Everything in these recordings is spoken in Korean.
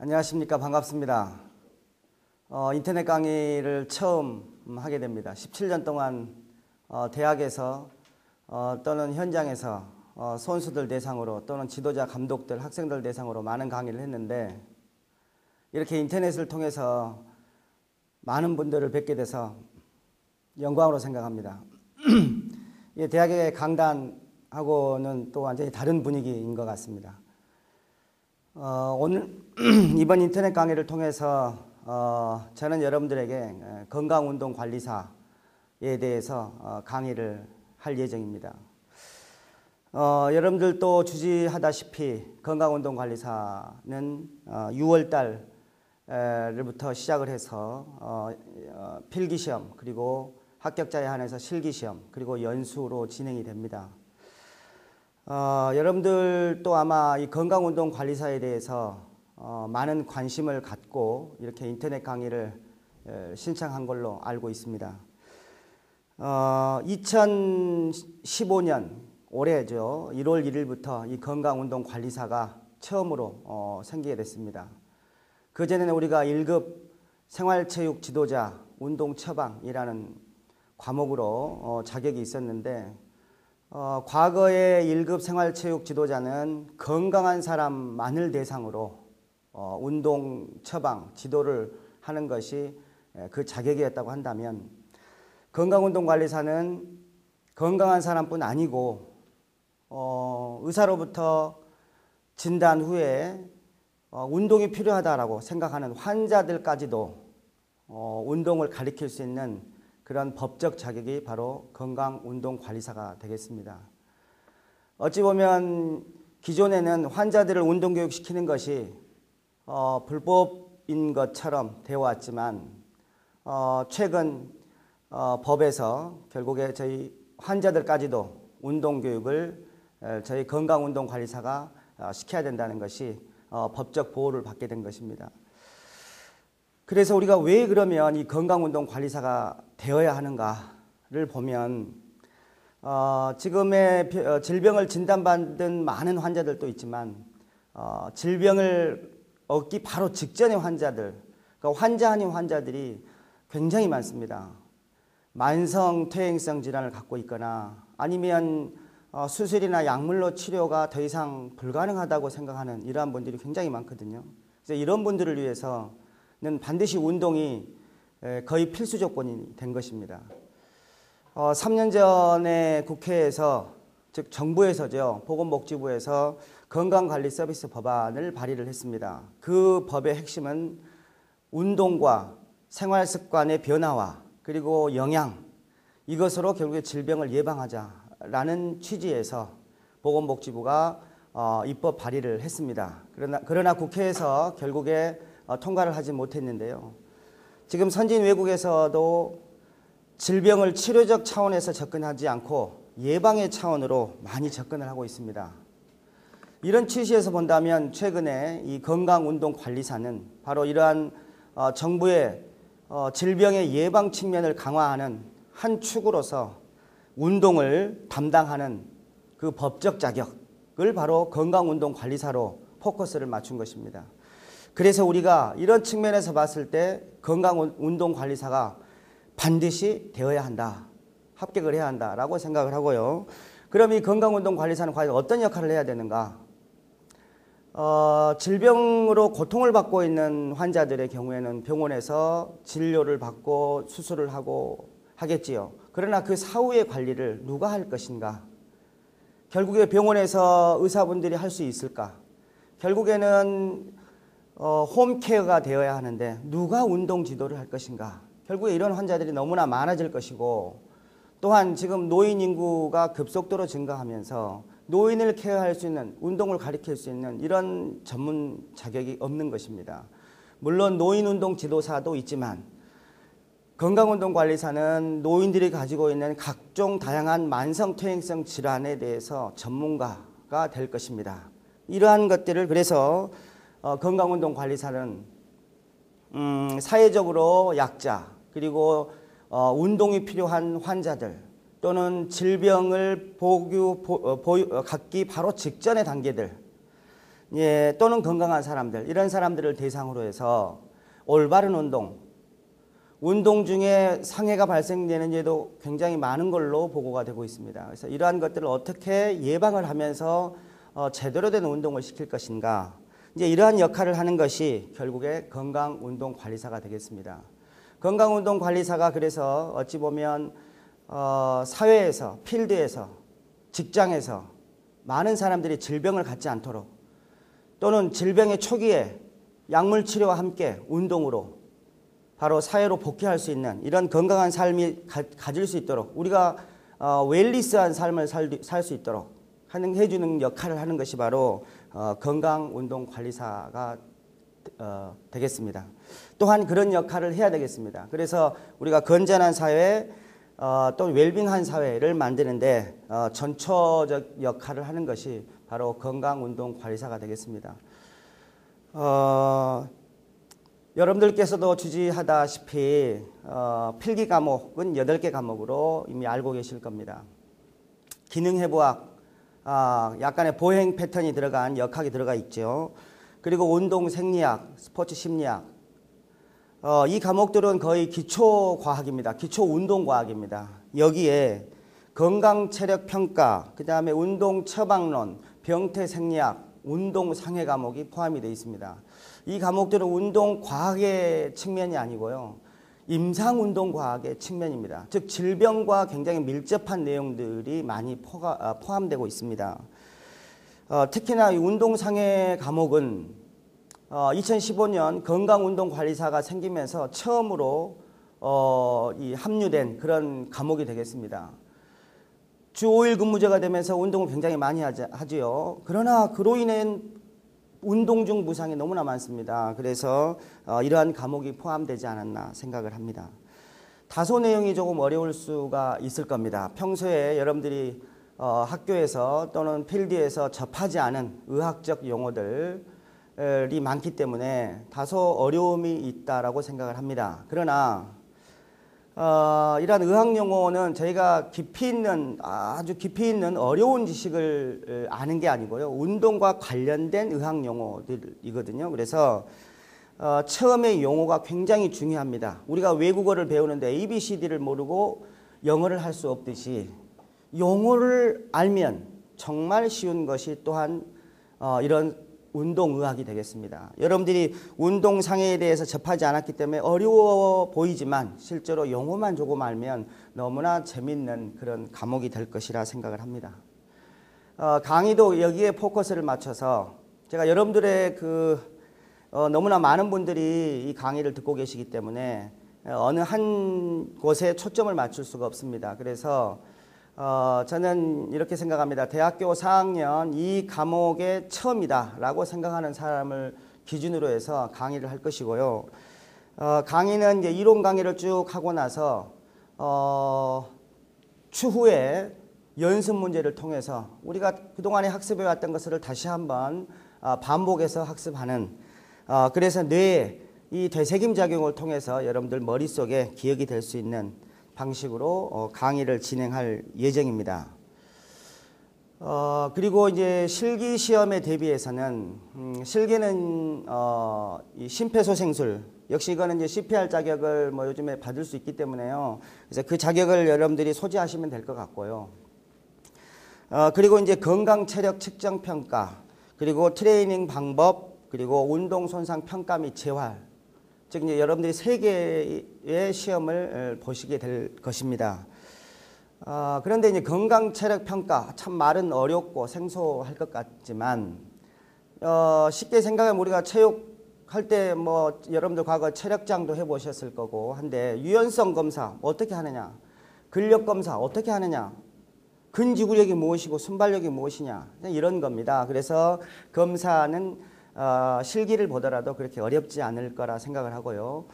안녕하십니까. 반갑습니다. 인터넷 강의를 처음 하게 됩니다. 17년 동안 대학에서 또는 현장에서 선수들 대상으로 또는 지도자, 감독들, 학생들 대상으로 많은 강의를 했는데 이렇게 인터넷을 통해서 많은 분들을 뵙게 돼서 영광으로 생각합니다. 대학의 강단하고는 또 완전히 다른 분위기인 것 같습니다. 오늘 이번 인터넷 강의를 통해서 저는 여러분들에게 건강운동관리사에 대해서 강의를 할 예정입니다. 여러분들도 주지하다시피 건강운동관리사는 6월달부터 시작을 해서 필기시험 그리고 합격자에 한해서 실기시험 그리고 연수로 진행이 됩니다. 여러분들도 아마 이 건강운동관리사에 대해서 많은 관심을 갖고 이렇게 인터넷 강의를 신청한 걸로 알고 있습니다. 2015년 올해죠. 1월 1일부터 이 건강운동관리사가 처음으로 생기게 됐습니다. 그전에는 우리가 1급 생활체육 지도자 운동처방이라는 과목으로 자격이 있었는데 과거의 1급 생활체육 지도자는 건강한 사람만을 대상으로 운동 처방, 지도를 하는 것이 그 자격이었다고 한다면 건강운동관리사는 건강한 사람뿐 아니고 의사로부터 진단 후에 운동이 필요하다라고 생각하는 환자들까지도 운동을 가르칠 수 있는 그런 법적 자격이 바로 건강운동관리사가 되겠습니다. 어찌 보면 기존에는 환자들을 운동교육시키는 것이 불법인 것처럼 되어 왔지만 최근 법에서 결국에 저희 환자들까지도 운동교육을 저희 건강운동관리사가 시켜야 된다는 것이 법적 보호를 받게 된 것입니다. 그래서 우리가 왜 그러면 이 건강운동관리사가 되어야 하는가를 보면 지금의 질병을 진단받은 많은 환자들도 있지만 질병을 얻기 바로 직전의 환자들, 그러니까 환자 아닌 환자들이 굉장히 많습니다. 만성 퇴행성 질환을 갖고 있거나 아니면 수술이나 약물로 치료가 더 이상 불가능하다고 생각하는 이러한 분들이 굉장히 많거든요. 그래서 이런 분들을 위해서는 반드시 운동이 거의 필수 조건이 된 것입니다. 3년 전에 국회에서, 즉 정부에서죠, 보건복지부에서 건강관리 서비스 법안을 발의를 했습니다. 그 법의 핵심은 운동과 생활습관의 변화와 그리고 영양, 이것으로 결국에 질병을 예방하자라는 취지에서 보건복지부가 입법 발의를 했습니다. 그러나 국회에서 결국에 통과를 하지 못했는데요. 지금 선진 외국에서도 질병을 치료적 차원에서 접근하지 않고 예방의 차원으로 많이 접근을 하고 있습니다. 이런 취지에서 본다면 최근에 이 건강운동관리사는 바로 이러한 정부의 질병의 예방 측면을 강화하는 한 축으로서 운동을 담당하는 그 법적 자격을 바로 건강운동관리사로 포커스를 맞춘 것입니다. 그래서 우리가 이런 측면에서 봤을 때 건강운동관리사가 반드시 되어야 한다, 합격을 해야 한다라고 생각을 하고요. 그럼 이 건강운동관리사는 과연 어떤 역할을 해야 되는가? 질병으로 고통을 받고 있는 환자들의 경우에는 병원에서 진료를 받고 수술을 하고 하겠지요. 그러나 그 사후의 관리를 누가 할 것인가? 결국에 병원에서 의사분들이 할 수 있을까? 결국에는 홈케어가 되어야 하는데 누가 운동 지도를 할 것인가? 결국에 이런 환자들이 너무나 많아질 것이고, 또한 지금 노인 인구가 급속도로 증가하면서 노인을 케어할 수 있는, 운동을 가르칠 수 있는 이런 전문 자격이 없는 것입니다. 물론 노인 운동 지도사도 있지만 건강운동관리사는 노인들이 가지고 있는 각종 다양한 만성 퇴행성 질환에 대해서 전문가가 될 것입니다. 이러한 것들을 그래서 건강운동관리사는 사회적으로 약자, 그리고 운동이 필요한 환자들 또는 질병을 갖기 바로 직전의 단계들, 예, 또는 건강한 사람들, 이런 사람들을 대상으로 해서 올바른 운동 중에 상해가 발생되는 예도 굉장히 많은 걸로 보고가 되고 있습니다. 그래서 이러한 것들을 어떻게 예방을 하면서 제대로 된 운동을 시킬 것인가, 이제 이러한 역할을 하는 것이 결국에 건강운동관리사가 되겠습니다. 건강운동관리사가 그래서 어찌 보면 사회에서, 필드에서, 직장에서 많은 사람들이 질병을 갖지 않도록, 또는 질병의 초기에 약물치료와 함께 운동으로 바로 사회로 복귀할 수 있는 이런 건강한 삶이 가질 수 있도록, 우리가 웰리스한 삶을 살 수 있도록 해주는 역할을 하는 것이 바로 건강운동관리사가 되겠습니다. 또한 그런 역할을 해야 되겠습니다. 그래서 우리가 건전한 사회, 또 웰빙한 사회를 만드는데 전초적 역할을 하는 것이 바로 건강운동관리사가 되겠습니다. 여러분들께서도 주지하다시피 필기 과목은 8개 과목으로 이미 알고 계실 겁니다. 기능해부학, 약간의 보행 패턴이 들어간 역학이 들어가 있죠. 그리고 운동 생리학, 스포츠 심리학, 이 과목들은 거의 기초과학입니다. 기초운동과학입니다. 여기에 건강체력평가, 그 다음에 운동처방론, 병태생리학, 운동상해 과목이 포함이 되어 있습니다. 이 과목들은 운동과학의 측면이 아니고요, 임상운동과학의 측면입니다. 즉 질병과 굉장히 밀접한 내용들이 많이 포함되고 있습니다. 특히나 이 운동상해 과목은 2015년 건강운동관리사가 생기면서 처음으로 합류된 그런 과목이 되겠습니다. 주 5일 근무제가 되면서 운동을 굉장히 많이 하지요. 그러나 그로 인해 운동 중 부상이 너무나 많습니다. 그래서 이러한 과목이 포함되지 않았나 생각을 합니다. 다소 내용이 조금 어려울 수가 있을 겁니다. 평소에 여러분들이 학교에서 또는 필드에서 접하지 않은 의학적 용어들이 많기 때문에 다소 어려움이 있다라고 생각을 합니다. 그러나 이러한 의학 용어는 저희가 아주 깊이 있는 어려운 지식을 아는 게 아니고요, 운동과 관련된 의학 용어들이거든요. 그래서 처음에 용어가 굉장히 중요합니다. 우리가 외국어를 배우는데 ABCD를 모르고 영어를 할 수 없듯이 용어를 알면 정말 쉬운 것이 또한 이런 운동의학이 되겠습니다. 여러분들이 운동상해에 대해서 접하지 않았기 때문에 어려워 보이지만 실제로 용어만 조금 알면 너무나 재밌는 그런 과목이 될 것이라 생각을 합니다. 강의도 여기에 포커스를 맞춰서 제가 여러분들의 너무나 많은 분들이 이 강의를 듣고 계시기 때문에 어느 한 곳에 초점을 맞출 수가 없습니다. 그래서 저는 이렇게 생각합니다. 대학교 4학년 이 과목의 처음이다 라고 생각하는 사람을 기준으로 해서 강의를 할 것이고요. 강의는 이제 이론 강의를 쭉 하고 나서 추후에 연습 문제를 통해서 우리가 그동안에 학습해 왔던 것을 다시 한번 반복해서 학습하는, 그래서 뇌에 이 되새김작용을 통해서 여러분들 머릿속에 기억이 될 수 있는 방식으로 강의를 진행할 예정입니다. 그리고 이제 실기 시험에 대비해서는 실기는 이 심폐소생술, 역시 이거는 이제 CPR 자격을 요즘에 받을 수 있기 때문에요. 그래서 그 자격을 여러분들이 소지하시면 될 것 같고요. 그리고 이제 건강 체력 측정 평가, 그리고 트레이닝 방법, 그리고 운동 손상 평가 및 재활, 즉 이제 여러분들이 3개의 시험을 보시게 될 것입니다. 그런데 이제 건강 체력 평가, 참 말은 어렵고 생소할 것 같지만 쉽게 생각하면 우리가 체육할 때 여러분들 과거 체력장도 해보셨을 거고 한데 유연성 검사 어떻게 하느냐, 근력 검사 어떻게 하느냐, 근지구력이 무엇이고 순발력이 무엇이냐, 이런 겁니다. 그래서 검사는 실기를 보더라도 그렇게 어렵지 않을 거라 생각을 하고요.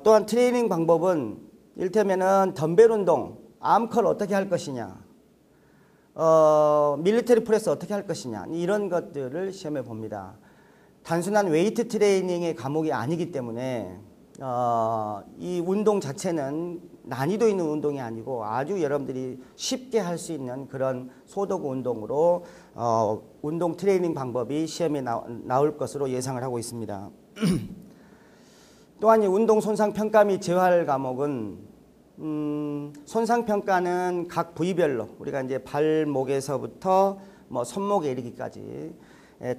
또한 트레이닝 방법은 일테면은 덤벨 운동, 암컬 어떻게 할 것이냐, 밀리터리 프레스 어떻게 할 것이냐, 이런 것들을 시험해 봅니다. 단순한 웨이트 트레이닝의 과목이 아니기 때문에 이 운동 자체는 난이도 있는 운동이 아니고 아주 여러분들이 쉽게 할 수 있는 그런 소도구 운동으로 운동 트레이닝 방법이 시험에 나올 것으로 예상을 하고 있습니다. 또한 이 운동 손상 평가 및 재활 과목은 손상 평가는 각 부위별로 우리가 이제 발목에서부터 뭐 손목에 이르기까지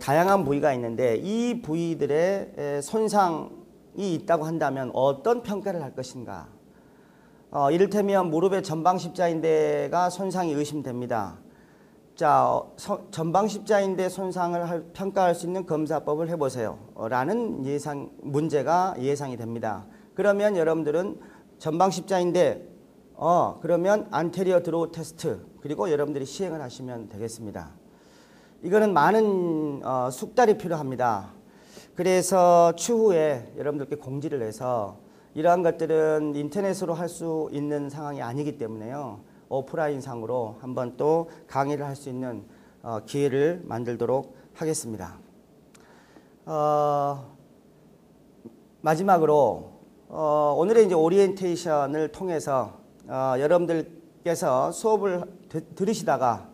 다양한 부위가 있는데 이 부위들의 손상이 있다고 한다면 어떤 평가를 할 것인가? 이를테면 무릎의 전방 십자인대가 손상이 의심됩니다. 자, 전방 십자인대 손상을 평가할 수 있는 검사법을 해보세요. 라는 문제가 예상이 됩니다. 그러면 여러분들은 전방 십자인대, 그러면 안테리어 드로우 테스트, 그리고 여러분들이 시행을 하시면 되겠습니다. 이거는 많은 숙달이 필요합니다. 그래서 추후에 여러분들께 공지를 해서 이러한 것들은 인터넷으로 할 수 있는 상황이 아니기 때문에요. 오프라인 상으로 한번 또 강의를 할 수 있는 기회를 만들도록 하겠습니다. 마지막으로 오늘의 이제 오리엔테이션을 통해서 여러분들께서 수업을 들으시다가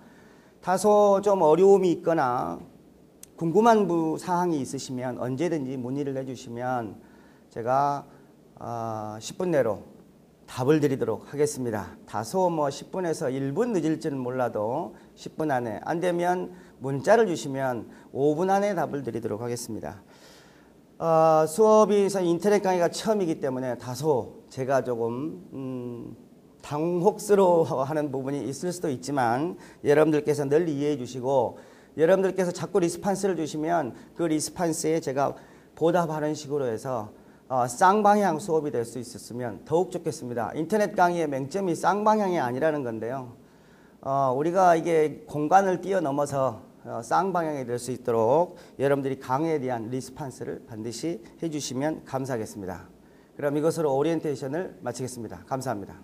다소 좀 어려움이 있거나 궁금한 사항이 있으시면 언제든지 문의를 해주시면 제가 10분 내로 답을 드리도록 하겠습니다. 다소 뭐 10분에서 1분 늦을지는 몰라도 10분 안에, 안 되면 문자를 주시면 5분 안에 답을 드리도록 하겠습니다. 수업이 인터넷 강의가 처음이기 때문에 다소 제가 조금 당혹스러워하는 부분이 있을 수도 있지만 여러분들께서 늘 이해해 주시고 여러분들께서 자꾸 리스판스를 주시면 그 리스판스에 제가 보답하는 식으로 해서 쌍방향 수업이 될 수 있었으면 더욱 좋겠습니다. 인터넷 강의의 맹점이 쌍방향이 아니라는 건데요. 우리가 이게 공간을 뛰어넘어서 쌍방향이 될 수 있도록 여러분들이 강의에 대한 리스판스를 반드시 해주시면 감사하겠습니다. 그럼 이것으로 오리엔테이션을 마치겠습니다. 감사합니다.